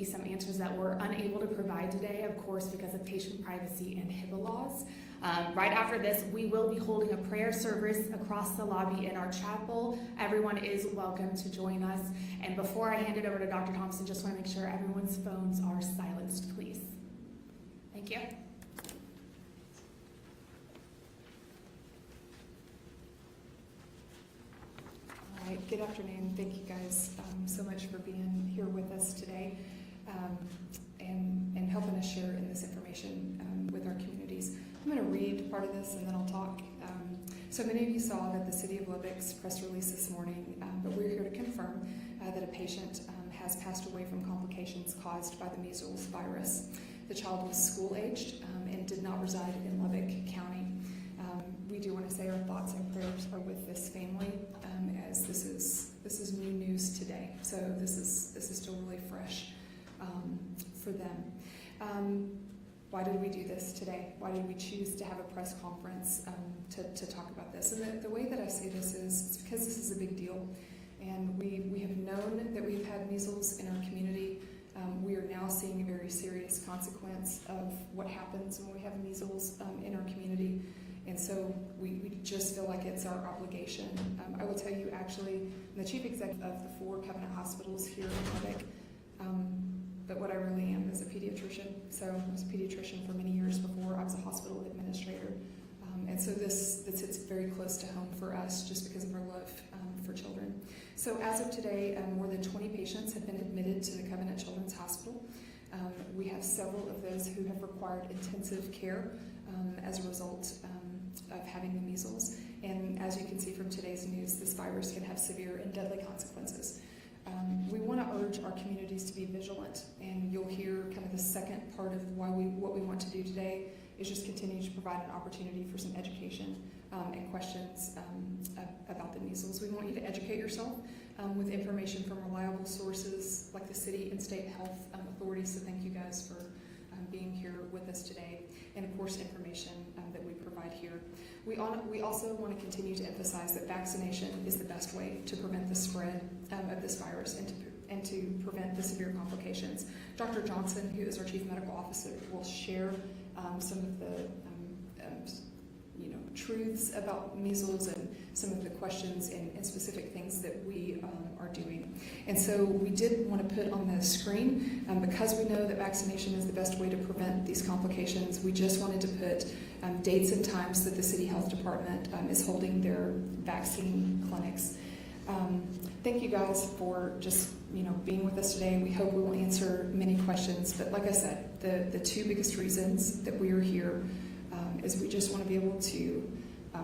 you some answers that we're unable to provide today, of course, because of patient privacy and HIPAA laws. Right after this, we will be holding a prayer service across the lobby in our chapel. Everyone is welcome to join us. And before I hand it over to Dr. Thompson, just want to make sure everyone's phones are silenced, please. Thank you. All right, good afternoon. Thank you guys so much for being here with us today and helping us share in this information with our communities. I'm going to read part of this and then I'll talk. So many of you saw that the City of Lubbock's press release this morning, but we're here to confirm that a patient has passed away from complications caused by the measles virus. The child was school-aged and did not reside in Lubbock County. We do want to say our thoughts and prayers are with this family, as this is new news today. So this is still really fresh for them. Why did we do this today? Why did we choose to have a press conference to talk about this? And the way that I say this is it's because this is a big deal, and we have known that we've had measles in our community. We are now seeing a very serious consequence of what happens when we have measles in our community. And so we just feel like it's our obligation. I will tell you, actually, I'm the chief executive of the 4 Covenant hospitals here in Lubbock, but what I really am is a pediatrician. So I was a pediatrician for many years before I was a hospital administrator. And so this hits very close to home for us just because of our love for children. So as of today, more than 20 patients have been admitted to the Covenant Children's Hospital. We have several of those who have required intensive care as a result of having the measles. And as you can see from today's news, this virus can have severe and deadly consequences. We want to urge our communities to be vigilant, and you'll hear kind of the second part of what we want to do today is just continue to provide an opportunity for some education and questions about the measles. We want you to educate yourself with information from reliable sources like the city and state health authorities, so thank you guys for being here with us today, and of course information that we provide here. We also want to continue to emphasize that vaccination is the best way to prevent the spread of this virus and to prevent the severe complications. Dr. Johnson, who is our Chief Medical Officer, will share some of the truths about measles and some of the questions and specific things that we are doing. And so we did want to put on the screen, because we know that vaccination is the best way to prevent these complications, we just wanted to put dates and times that the City Health Department is holding their vaccine clinics. Thank you guys for just being with us today. We hope we will answer many questions, but like I said, the 2 biggest reasons that we are here is we just want to be able to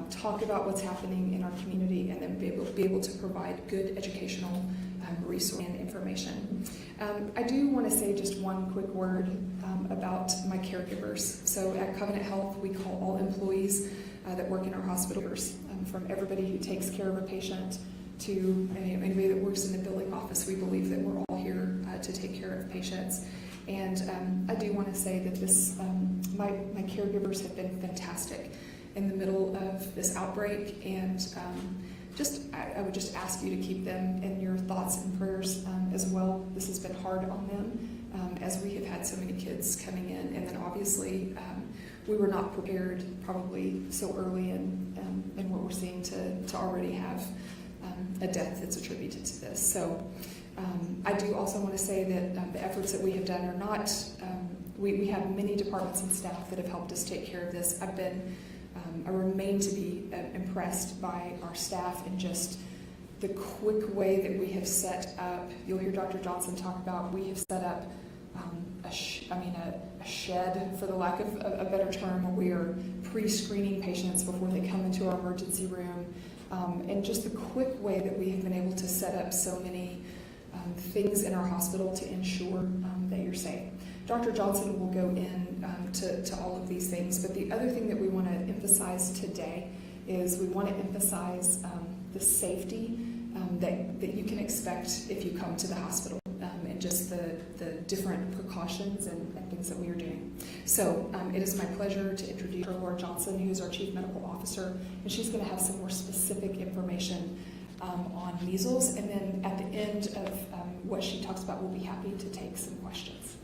talk about what's happening in our community and then be able to provide good educational resource and information. I do want to say just one quick word about my caregivers. So at Covenant Health, we call all employees that work in our hospitals, from everybody who takes care of a patient to anybody that works in the billing office. We believe that we're all here to take care of patients. And I do want to say that my caregivers have been fantastic in the middle of this outbreak, and I would just ask you to keep them in your thoughts and prayers as well. This has been hard on them as we have had so many kids coming in, and then obviously we were not prepared probably so early in what we're seeing to already have a death that's attributed to this. So I do also want to say that the efforts that we have done are not, we have many departments and staff that have helped us take care of this. I remain to be impressed by our staff and just the quick way that we have set up. You'll hear Dr. Johnson talk about, we have set up a shed, for the lack of a better term, where we are pre-screening patients before they come into our emergency room, and just the quick way that we have been able to set up so many things in our hospital to ensure that you're safe. Dr. Johnson will go in to all of these things, but the other thing that we want to emphasize today is we want to emphasize the safety that you can expect if you come to the hospital, and just the different precautions and things that we are doing. So it is my pleasure to introduce Laura Johnson, who's our Chief Medical Officer, and she's going to have some more specific information on measles, and then at the end of what she talks about, we'll be happy to take some questions.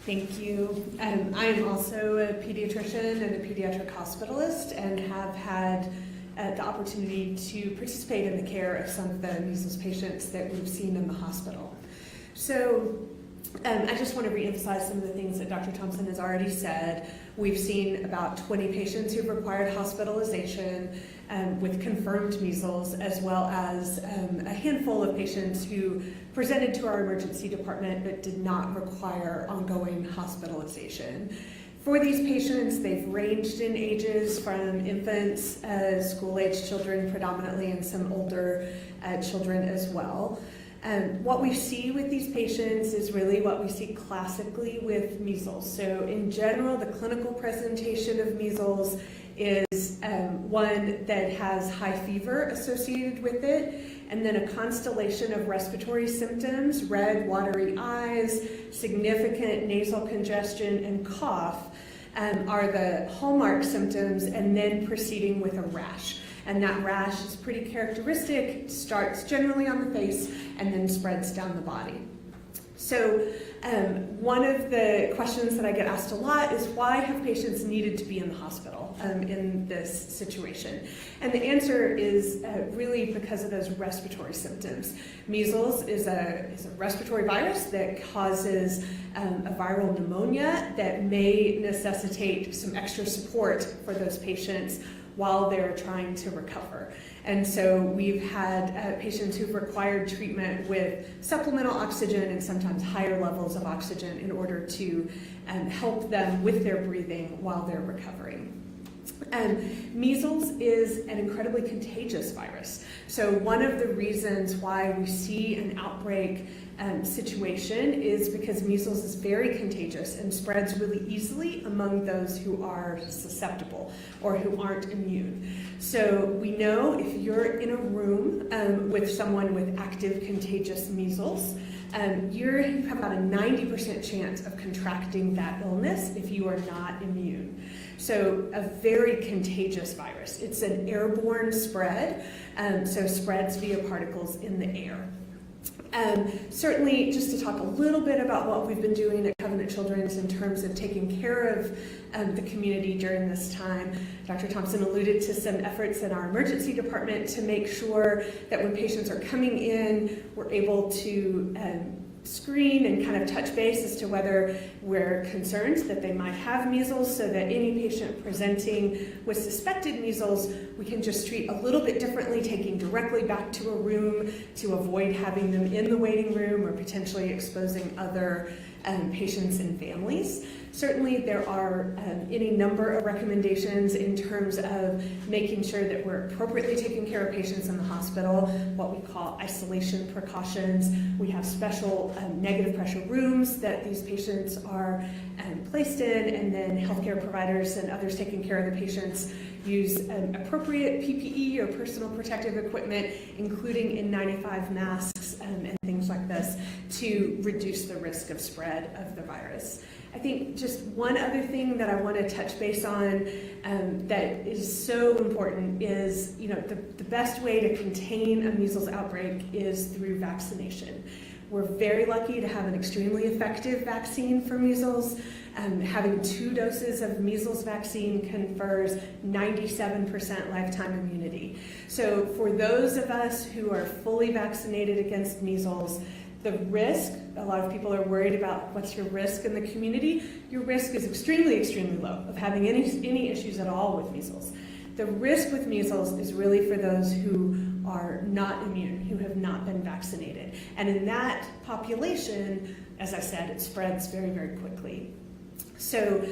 Thank you. I am also a pediatrician and a pediatric hospitalist, and have had the opportunity to participate in the care of some of the measles patients that we've seen in the hospital. So I just want to reemphasize some of the things that Dr. Thompson has already said. We've seen about 20 patients who've required hospitalization with confirmed measles, as well as a handful of patients who presented to our emergency department but did not require ongoing hospitalization. For these patients, they've ranged in ages from infants, school-age children predominantly, and some older children as well. What we see with these patients is really what we see classically with measles. So in general, the clinical presentation of measles is one that has high fever associated with it, and then a constellation of respiratory symptoms: red, watery eyes, significant nasal congestion, and cough are the hallmark symptoms, and then proceeding with a rash. And that rash is pretty characteristic, starts generally on the face and then spreads down the body. So one of the questions that I get asked a lot is, why have patients needed to be in the hospital in this situation? And the answer is really because of those respiratory symptoms. Measles is a respiratory virus that causes a viral pneumonia that may necessitate some extra support for those patients while they're trying to recover. And so we've had patients who've required treatment with supplemental oxygen and sometimes higher levels of oxygen in order to help them with their breathing while they're recovering. Measles is an incredibly contagious virus. So one of the reasons why we see an outbreak situation is because measles is very contagious and spreads really easily among those who are susceptible or who aren't immune. So we know if you're in a room with someone with active contagious measles, you have about a 90% chance of contracting that illness if you are not immune. So a very contagious virus. It's an airborne spread, so spreads via particles in the air. Certainly, just to talk a little bit about what we've been doing at Covenant Children's in terms of taking care of the community during this time. Dr. Thompson alluded to some efforts in our emergency department to make sure that when patients are coming in, we're able to screen and kind of touch base as to whether we're concerned that they might have measles, so that any patient presenting with suspected measles, we can just treat a little bit differently, taking directly back to a room to avoid having them in the waiting room or potentially exposing other patients and families. Certainly there are any number of recommendations in terms of making sure that we're appropriately taking care of patients in the hospital, what we call isolation precautions. We have special negative pressure rooms that these patients are placed in, and then healthcare providers and others taking care of the patients use appropriate PPE or personal protective equipment, including N95 masks and things like this, to reduce the risk of spread of the virus. I think just one other thing that I want to touch base on that is so important is, the best way to contain a measles outbreak is through vaccination. We're very lucky to have an extremely effective vaccine for measles. Having 2 doses of measles vaccine confers 97% lifetime immunity. So for those of us who are fully vaccinated against measles, the risk, a lot of people are worried about what's your risk in the community. Your risk is extremely, extremely low of having any issues at all with measles. The risk with measles is really for those who are not immune, who have not been vaccinated. And in that population, as I said, it spreads very, very quickly. So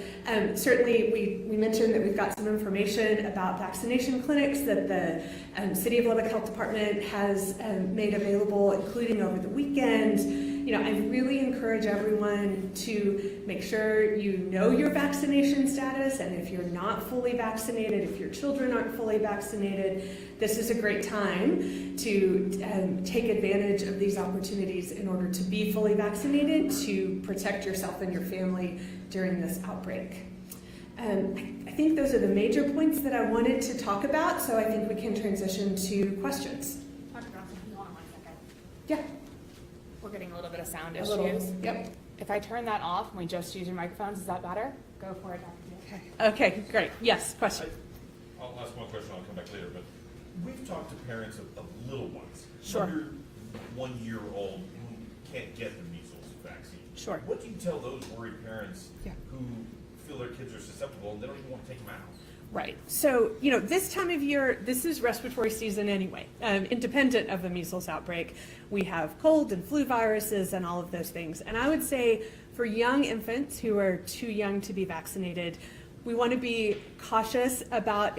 certainly we mentioned that we've got some information about vaccination clinics that the City of Lubbock Health Department has made available, including over the weekend. I really encourage everyone to make sure you know your vaccination status, and if you're not fully vaccinated, if your children aren't fully vaccinated, this is a great time to take advantage of these opportunities in order to be fully vaccinated, to protect yourself and your family during this outbreak. I think those are the major points that I wanted to talk about, so I think we can transition to questions. Dr. Johnson, can you hold on 1 second? Yeah. We're getting a little bit of sound A issues. little, yep. If I turn that off and we just use your microphones, is that better? Go for it, Dr. Johnson. Okay, great. Yes, question. I'll ask one question, I'll come back later, but we've talked to parents of little ones. Sure. Under 1 year old who can't get the measles vaccine. Sure. What do you tell those worried parents Yeah. who feel their kids are susceptible and they don't even want to take them out? Right. So, this time of year, this is respiratory season anyway. Independent of the measles outbreak, we have cold and flu viruses and all of those things. And I would say for young infants who are too young to be vaccinated, we want to be cautious about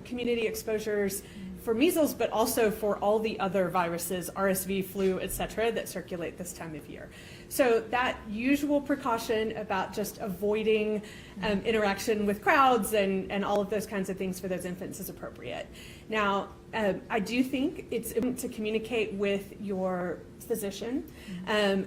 community exposures for measles, but also for all the other viruses, RSV, flu, et cetera, that circulate this time of year. So that usual precaution about just avoiding interaction with crowds and all of those kinds of things for those infants is appropriate. Now, I do think it's important to communicate with your physician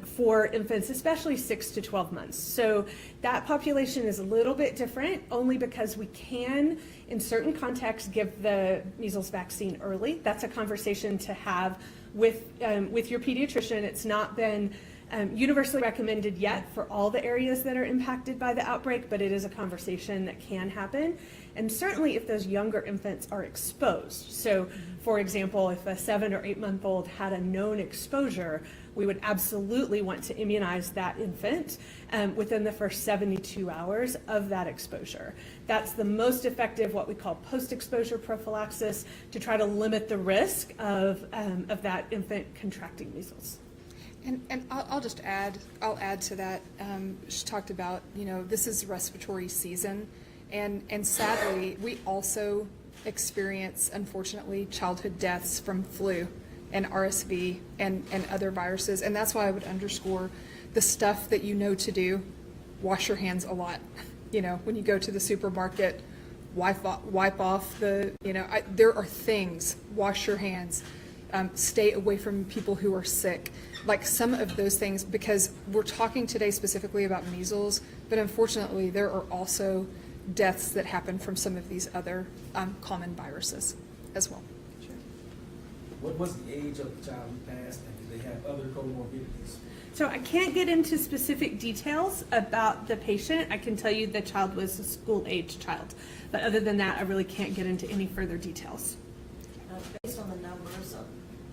for infants, especially 6 to 12 months. So that population is a little bit different only because we can, in certain contexts, give the measles vaccine early. That's a conversation to have with your pediatrician. It's not been universally recommended yet for all the areas that are impacted by the outbreak, but it is a conversation that can happen. And certainly if those younger infants are exposed. So for example, if a 7 or 8 month old had a known exposure, we would absolutely want to immunize that infant within the first 72 hours of that exposure. That's the most effective, what we call post-exposure prophylaxis, to try to limit the risk of that infant contracting measles. And I'll just add to that. She talked about, this is respiratory season, and sadly, we also experience, unfortunately, childhood deaths from flu and RSV and other viruses, and that's why I would underscore the stuff that you know to do. Wash your hands a lot. When you go to the supermarket, wipe off the, there are things. Wash your hands. Stay away from people who are sick. Like some of those things, because we're talking today specifically about measles, but unfortunately there are also deaths that happen from some of these other common viruses as well. Sure. What was the age of the child who passed, and did they have other comorbidities? So I can't get into specific details about the patient. I can tell you the child was a school-age child. But other than that, I really can't get into any further details. Based on the numbers of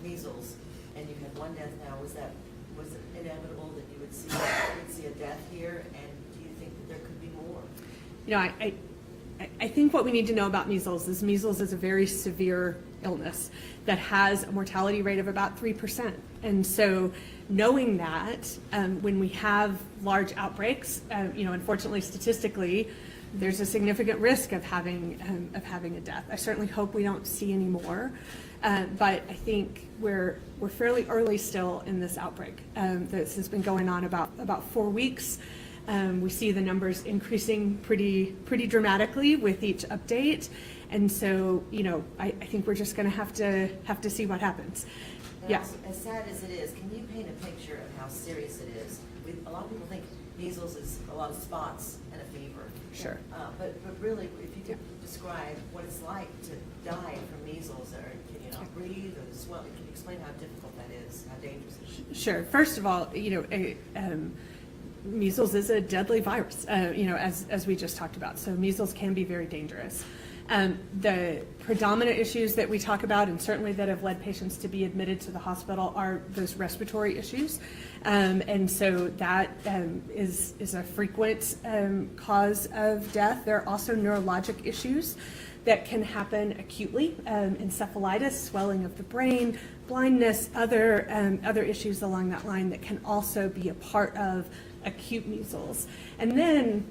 measles, and you had one death now, was it inevitable that you would see a death here, and do you think that there could be more? I think what we need to know about measles is a very severe illness that has a mortality rate of about 3%. And so knowing that, when we have large outbreaks, unfortunately statistically, there's a significant risk of having a death. I certainly hope we don't see any more, but I think we're fairly early still in this outbreak. This has been going on about 4 weeks. We see the numbers increasing pretty dramatically with each update, and so I think we're just going to have to see what happens. Now, Yeah. as sad as it is, can you paint a picture of how serious it is? A lot of people think measles is a lot of spots and a fever. Sure. But really, if you could describe what it's like to die from measles, or can you not breathe, or the swelling, can you explain how difficult that is, how dangerous it is? Sure. First of all, measles is a deadly virus, as we just talked about. So measles can be very dangerous. The predominant issues that we talk about, and certainly that have led patients to be admitted to the hospital, are those respiratory issues. And so that is a frequent cause of death. There are also neurologic issues that can happen acutely, encephalitis, swelling of the brain, blindness, other issues along that line that can also be a part of acute measles. And then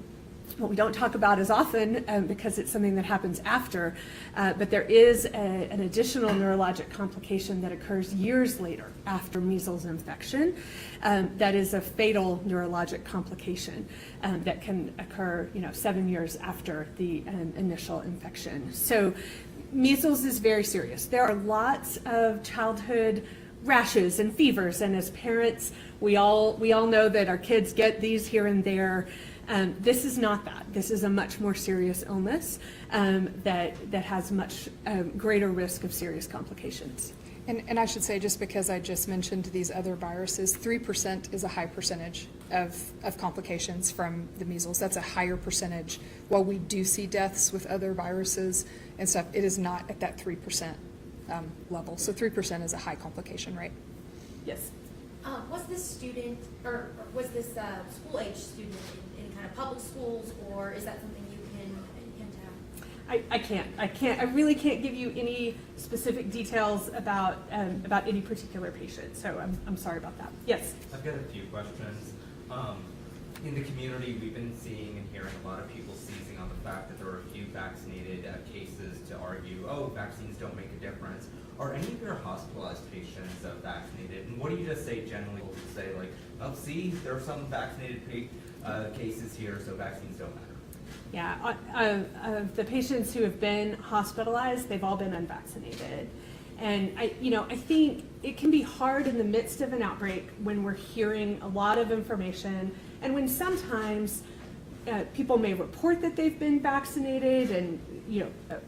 what we don't talk about as often because it's something that happens after, but there is an additional neurologic complication that occurs years later after measles infection. That is a fatal neurologic complication that can occur 7 years after the initial infection. So measles is very serious. There are lots of childhood rashes and fevers, and as parents we all know that our kids get these here and there. This is not that. This is a much more serious illness that has much greater risk of serious complications. And I should say, just because I just mentioned these other viruses, 3% is a high percentage of complications from the measles. That's a higher percentage. While we do see deaths with other viruses and stuff, it is not at that 3% level. So 3% is a high complication rate. Yes. Was this student, or was this school-age student in any kind of public schools, or is that something you can hint at? I really can't give you any specific details about any particular patient, so I'm sorry about that. Yes? I've got a few questions. In the community, we've been seeing and hearing a lot of people seizing on the fact that there are a few vaccinated cases to argue, oh, vaccines don't make a difference. Are any of your hospitalized patients vaccinated? And what do you just say generally? Will you say like, oh, see, there are some vaccinated cases here, so vaccines don't matter? Yeah, of the patients who have been hospitalized, they've all been unvaccinated. And I think it can be hard in the midst of an outbreak when we're hearing a lot of information, and when sometimes people may report that they've been vaccinated, and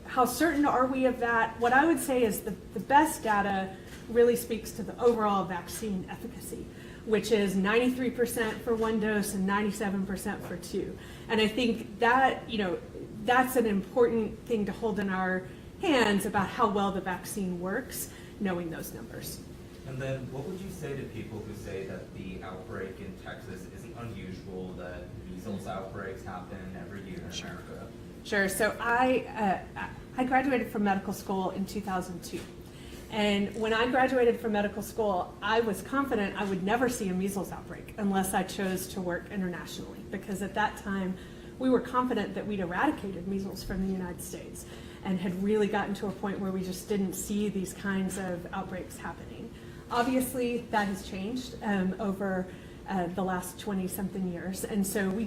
how certain are we of that? What I would say is the best data really speaks to the overall vaccine efficacy, which is 93% for one dose and 97% for two. And I think that, that's an important thing to hold in our hands about how well the vaccine works, knowing those numbers. And then what would you say to people who say that the outbreak in Texas isn't unusual, that measles outbreaks happen every year in America? Sure. So I graduated from medical school in 2002. And when I graduated from medical school, I was confident I would never see a measles outbreak unless I chose to work internationally, because at that time we were confident that we'd eradicated measles from the United States and had really gotten to a point where we just didn't see these kinds of outbreaks happening. Obviously, that has changed over the last 20-something years, and so we